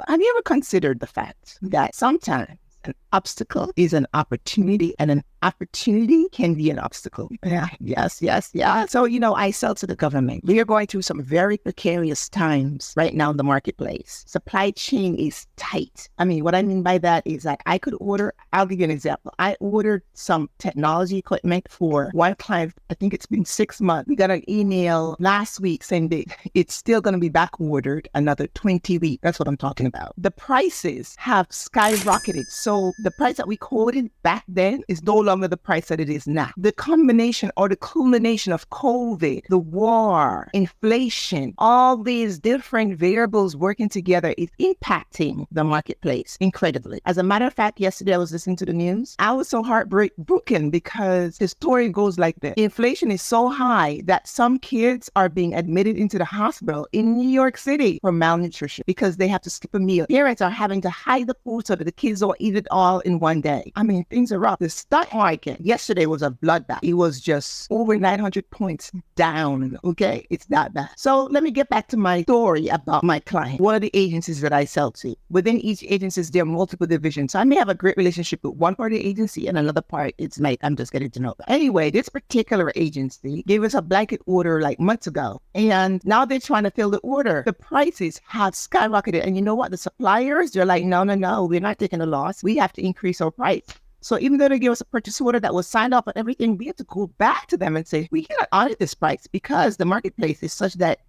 have you ever considered the fact that sometimes an obstacle is an opportunity and an opportunity can be an obstacle? Yeah. Yes, yes, yeah. So, I sell to the government. We are going through some very precarious times right now in the marketplace. Supply chain is tight. I mean, what I mean by that is like I'll give you an example. I ordered some technology equipment for one client. I think it's been 6 months. We got an email last week saying that it's still going to be back ordered another 20 weeks. That's what I'm talking about. The prices have skyrocketed. So the price that we quoted back then is no longer the price that it is now. The combination or the culmination of COVID, the war, inflation, all these different variables working together is impacting the marketplace incredibly. As a matter of fact, yesterday I was listening to the news. I was so heartbroken because the story goes like this. Inflation is so high that some kids are being admitted into the hospital in New York City for malnutrition because they have to skip a meal. Parents are having to hide the food so that the kids don't eat it all in one day. I mean, things are rough. The stock market yesterday was a bloodbath. It was just over 900 points down. Okay, it's that bad. So let me get back to my story about my client. One of the agencies that I sell to. Within each agency, there are multiple divisions. So I may have a great relationship with one part of the agency and another part, it's like I'm just getting to know them. Anyway, this particular agency gave us a blanket order like months ago. And now they're trying to fill the order. The prices have skyrocketed. And you know what? The suppliers, they're like, no, we're not taking a loss. We have to increase our price. So even though they give us a purchase order that was signed off and everything, we have to go back to them and say, we cannot honor this price because the marketplace is such that,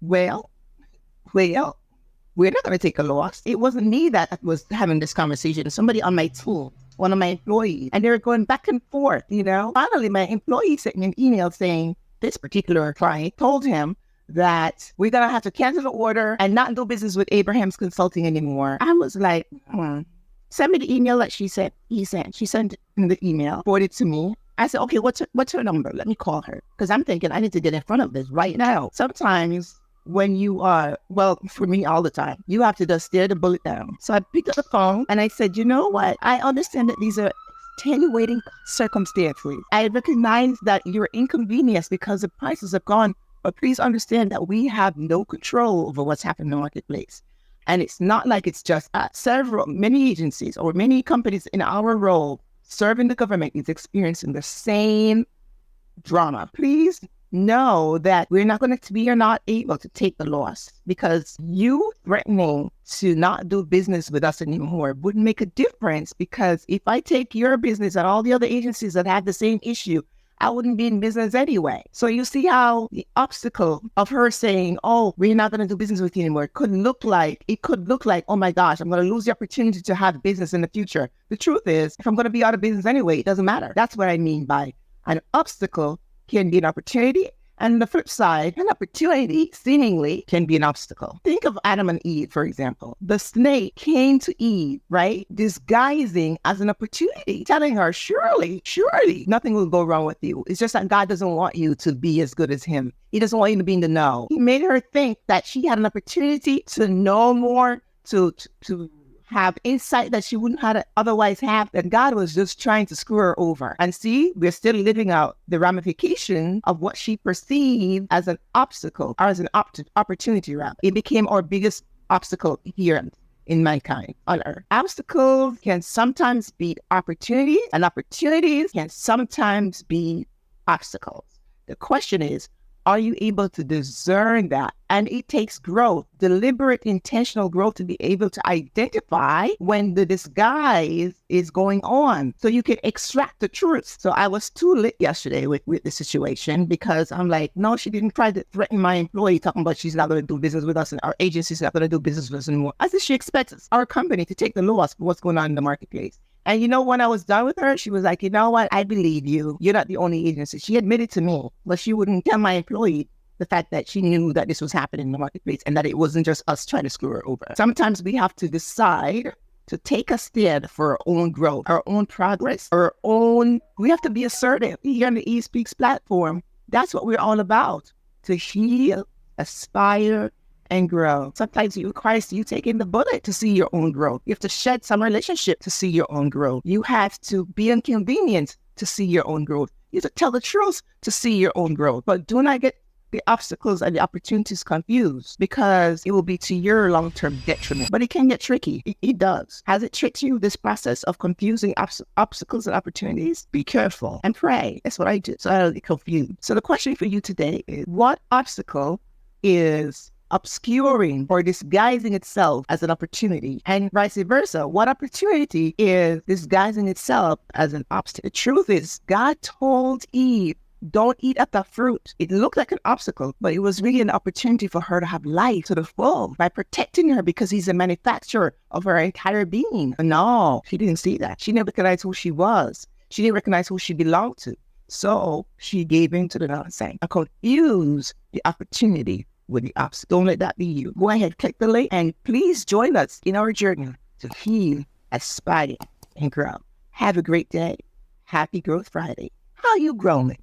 well, we're not going to take a loss. It wasn't me that was having this conversation. Somebody on my team, one of my employees, and they were going back and forth, Finally, my employee sent me an email saying this particular client told him that we're going to have to cancel the order and not do business with Abraham's Consulting anymore. I was like, send me the email that she sent. She sent the email, forwarded it to me. I said, okay, what's her number? Let me call her. Because I'm thinking I need to get in front of this right now. Sometimes when you are, well, for me all the time, you have to just stare the bullet down. So I picked up the phone and I said, you know what? I understand that these are attenuating circumstances. I recognize that you're inconvenienced because the prices have gone, but please understand that we have no control over what's happening in the marketplace. And it's not like it's just many agencies or many companies in our role serving the government is experiencing the same drama. Please know that we are not able to take the loss because you threatening to not do business with us anymore wouldn't make a difference because if I take your business and all the other agencies that have the same issue, I wouldn't be in business anyway. So you see how the obstacle of her saying, oh, we're not going to do business with you anymore, it could look like, oh my gosh, I'm going to lose the opportunity to have business in the future. The truth is, if I'm going to be out of business anyway, it doesn't matter. That's what I mean by an obstacle can be an opportunity. And the flip side, an opportunity seemingly can be an obstacle. Think of Adam and Eve, for example. The snake came to Eve, right? Disguising as an opportunity, telling her, surely, nothing will go wrong with you. It's just that God doesn't want you to be as good as him. He doesn't want you to be in the know. He made her think that she had an opportunity to know more, to have insight that she wouldn't have otherwise have, that God was just trying to screw her over. And see, we're still living out the ramification of what she perceived as an obstacle or as an opportunity rather. It became our biggest obstacle here in mankind on earth. Obstacles can sometimes be opportunities and opportunities can sometimes be obstacles. The question is, are you able to discern that? And it takes growth, deliberate, intentional growth to be able to identify when the disguise is going on so you can extract the truth. So I was too lit yesterday with the situation because I'm like, no, she didn't try to threaten my employee talking about she's not going to do business with us and our agency's not going to do business with us anymore. As if she expects our company to take the loss for what's going on in the marketplace. And when I was done with her, she was like, you know what? I believe you. You're not the only agency. She admitted to me, but she wouldn't tell my employee the fact that she knew that this was happening in the marketplace and that it wasn't just us trying to screw her over. Sometimes we have to decide to take a stand for our own growth, our own progress, we have to be assertive. Here on the eSpeaks platform, that's what we're all about, to heal, aspire, and grow. Sometimes it requires you taking the bullet to see your own growth. You have to shed some relationship to see your own growth. You have to be inconvenienced to see your own growth. You have to tell the truth to see your own growth. But do not get the obstacles and the opportunities confused because it will be to your long-term detriment. But it can get tricky. It does. Has it tricked you, this process of confusing obstacles and opportunities? Be careful and pray. That's what I do. So I don't get confused. So the question for you today is, what obstacle is obscuring or disguising itself as an opportunity, and vice versa? What opportunity is disguising itself as an obstacle? The truth is, God told Eve, don't eat at the fruit. It looked like an obstacle, but it was really an opportunity for her to have life to the full by protecting her, because he's the manufacturer of her entire being. No, she didn't see that. She didn't recognize who she was. She didn't recognize who she belonged to. So she gave in to the nonsense and confused the opportunity with the obstacle. Don't let that be you. Go ahead, click the link, and please join us in our journey to heal, aspire, and grow. Have a great day. Happy Growth Friday. How you growing?